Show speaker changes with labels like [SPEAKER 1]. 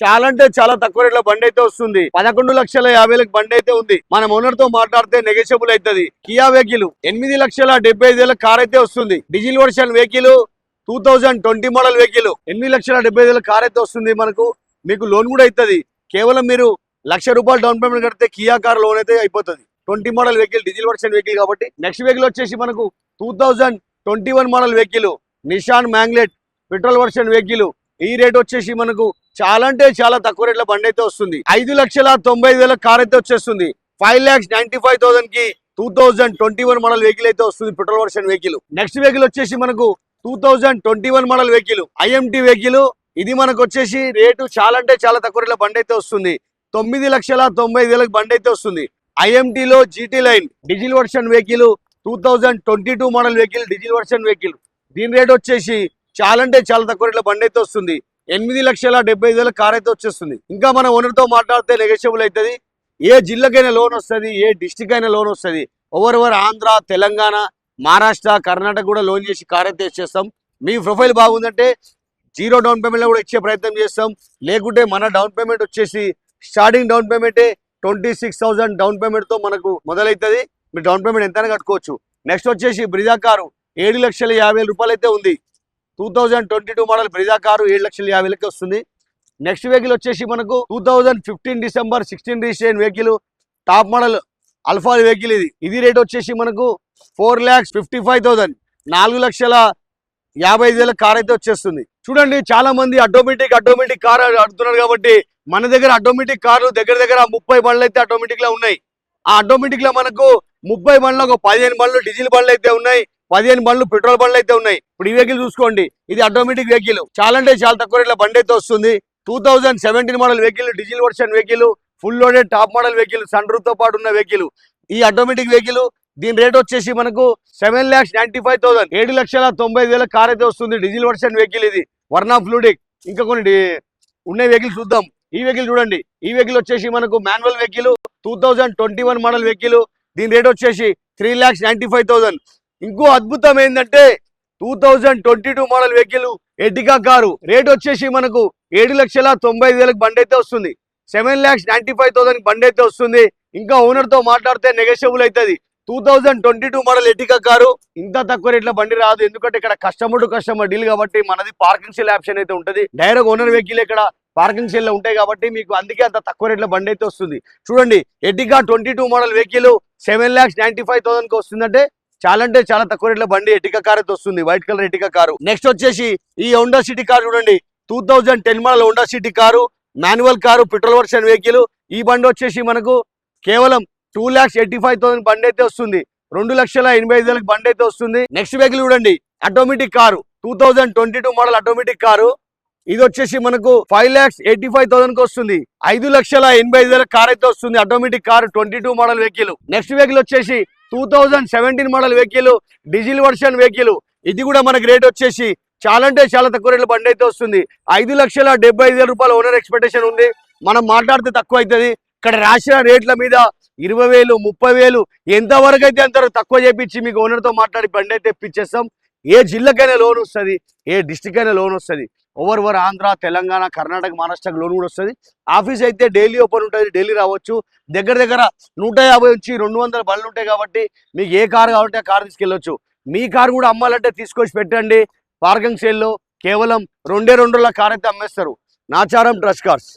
[SPEAKER 1] చాలా అంటే చాలా తక్కువ రేట్లో బండి అయితే వస్తుంది. 11,50,000 బండి అయితే ఉంది. మన ఓనర్ తో మాట్లాడితే నెగోషియబుల్ అవుతుంది. కియా వెహికల్ 8,75,000 కార్ అయితే వస్తుంది. Diesel version vehicle 2020 model vehicle 8,75,000 car అయితే వస్తుంది. మీకు లోన్ కూడా అవుతుంది. కేవలం మీరు ₹1,00,000 డౌన్ పేమెంట్ కడితే కియా కార్ లోన్ అయితే అయిపోతుంది. 20 model vehicle diesel version vehicle కాబట్టి. నెక్స్ట్ వెహికల్ వచ్చేసి మనకు 2021 మోడల్ వెహికల్ నిషాన్ మ్యాంగ్లెట్ పెట్రోల్ వర్షన్ వెహికల్. ఈ రేట్ వచ్చేసి మనకు చాలా అంటే చాలా తక్కువ రేట్ల బండి అయితే వస్తుంది. 5,90,000 కార్ అయితే వచ్చేస్తుంది. 5,95,000 కి 2021 మోడల్ వెహికల్ అయితే వస్తుంది. Petrol version vehicle. Next vehicle వచ్చేసి మనకు 2021 మోడల్ వెహికల్ ఐఎంటీ వెహికల్. ఇది మనకు వచ్చేసి రేటు చాలా అంటే చాలా తక్కువ రేట్ల బండి అయితే వస్తుంది. 9,90,000 బండి అయితే వస్తుంది. ఐఎంటీలో GT line diesel version vehicle 2022 model vehicle diesel version vehicle. దీని రేట్ వచ్చేసి చాలా అంటే చాలా తక్కువ రేట్ల బండి అయితే వస్తుంది. 8,70,000 కార్ అయితే వచ్చేస్తుంది. ఇంకా మన ఓనర్ తో మాట్లాడితే నెగోషియబుల్ అవుతుంది. ఏ జిల్లాకైనా లోన్ వస్తుంది, ఏ డిస్టిక్ అయినా లోన్ వస్తుంది. ఓవర్ ఆంధ్ర, తెలంగాణ, మహారాష్ట్ర, కర్ణాటక కూడా లోన్ చేసి కార్ అయితే ఇచ్చేస్తాం. మీ ప్రొఫైల్ బాగుందంటే 0 డౌన్ పేమెంట్ కూడా ఇచ్చే ప్రయత్నం చేస్తాం. లేకుంటే మన డౌన్ పేమెంట్ వచ్చేసి స్టార్టింగ్ డౌన్ పేమెంటే 26,000 డౌన్ పేమెంట్ తో మనకు మొదలవుతుంది. మీరు డౌన్ పేమెంట్ ఎంతైనా కట్టుకోవచ్చు. నెక్స్ట్ వచ్చేసి బ్రిజా కారు 7,50,000 అయితే ఉంది. 2022 మోడల్ బ్రిజా కారు 7,50,000 వస్తుంది. నెక్స్ట్ వెహికల్ వచ్చేసి మనకు 2015 December 16 registration vehicle top model alpha vehicle. ఇది రేట్ వచ్చేసి మనకు 4,55,000 4,50,000 కార్ అయితే వచ్చేస్తుంది. చూడండి, చాలా మంది ఆటోమేటిక్ కార్ అడుగుతున్నారు కాబట్టి మన దగ్గర ఆటోమేటిక్ కార్లు దగ్గర 30 బండ్లు అయితే ఆటోమేటిక్ లో ఉన్నాయి. ఆ ఆటోమేటిక్ లో మనకు 30 బండ్లు ఒక 15 బండ్లు డీజిల్ బండ్లు అయితే ఉన్నాయి, 15 బండ్లు పెట్రోల్ బండ్లు అయితే ఉన్నాయి. ఇప్పుడు ఈ వెహికల్ చూసుకోండి, ఇది ఆటోమేటిక్ వెహికల్. చాలా అంటే చాలా తక్కువ రేట్ల బండి అయితే వస్తుంది. 2017 model vehicle diesel version vehicle full loaded top model vehicle sunroof తో పాటు ఉన్న వెహికల్. ఈ ఆటోమేటిక్ వెహికల్ దీని రేట్ వచ్చేసి మనకు 7,95,000 7,90,000 కార్ అయితే వస్తుంది. డీజిల్ వర్షన్ వెహికల్ ఇది వర్నా ఫ్లూడిక్. ఇంకా కొన్ని ఉన్న వెహికల్ చూద్దాం. ఈ వెహికల్ చూడండి, ఈ వెహికల్ వచ్చేసి మనకు మాన్యువల్ వెహికల్ 2021 మోడల్ వెహికల్. దీని రేట్ వచ్చేసి 3,95,000. ఇంకో అద్భుతం ఏంటంటే 2022 model vehicle Ertiga car rate వచ్చేసి మనకు 7,90,000 బండి అయితే వస్తుంది. 7,95,000 బండి అయితే వస్తుంది. ఇంకా ఓనర్ తో మాట్లాడితే నెగోషియబుల్ అవుతుంది. 2022 మోడల్ ఎర్టిగా కారు ఇంత తక్కువ రేట్ల బండి రాదు. ఎందుకంటే ఇక్కడ కస్టమర్ టు కస్టమర్ డీల్ కాబట్టి మనది పార్కింగ్ సెల్ ఆప్షన్ అయితే ఉంటుంది. డైరెక్ట్ ఓనర్ వెహికల్ ఇక్కడ పార్కింగ్ సెల్ ఉంటాయి కాబట్టి మీకు అందుకే అంత తక్కువ రేట్ల బండి అయితే వస్తుంది. చూడండి, ఎర్టిగా 22 మోడల్ వెహికల్ 7,95,000 వస్తుందంటే చాలా అంటే చాలా తక్కువ రేట్ల బండి ఎర్టిగా కార్ అయితే వస్తుంది. White colour Ertiga car. Next వచ్చేసి ఈ హోండా సిటీ కార్ చూడండి, 2010 model Honda city car manual car petrol version vehicle. ఈ బండి వచ్చేసి మనకు కేవలం 2,85,000 బండి అయితే వస్తుంది. 2,85,000 బండి అయితే వస్తుంది. నెక్స్ట్ వెహికల్ చూడండి, automatic car 2022 model automatic car. ఇది వచ్చేసి మనకు 5,85,000 వస్తుంది. 5,80,000 కార్ అయితే వస్తుంది. Automatic car 22 model vehicle. Next vehicle వచ్చేసి 2017 model vehicle diesel version vehicle. ఇది కూడా మనకి రేట్ వచ్చేసి చాలా అంటే చాలా తక్కువ రేట్ల బండి అయితే వస్తుంది. 5,75,000 ఓనర్ ఎక్స్పెక్టేషన్ ఉంది. మనం మాట్లాడితే తక్కువ అవుతుంది. ఇక్కడ రాసిన రేట్ల మీద 20,000 30,000 ఎంతవరకు అయితే అంత తక్కువ చేపించి మీకు ఓనర్ తో మాట్లాడి బండి అయితే ఇప్పించేస్తాం. ఏ జిల్లాకైనా లోన్ వస్తుంది, ఏ డిస్టిక్ అయినా లోన్ వస్తుంది. ఓవర్ ఆంధ్ర, తెలంగాణ, కర్ణాటక, మహారాష్ట్రకు లోన్ కూడా వస్తుంది. ఆఫీస్ అయితే డైలీ ఓపెన్ ఉంటుంది, డైలీ రావచ్చు. దగ్గర 150 నుంచి 200 బండ్లు ఉంటాయి కాబట్టి మీకు ఏ కారు కావాలంటే ఆ కారు తీసుకెళ్ళొచ్చు. మీ కారు కూడా అమ్మాలంటే తీసుకొచ్చి పెట్టండి. పార్కింగ్ సేల్లో కేవలం 2 రోజుల కార్ అయితే అమ్మేస్తారు. Nacharam trust cars.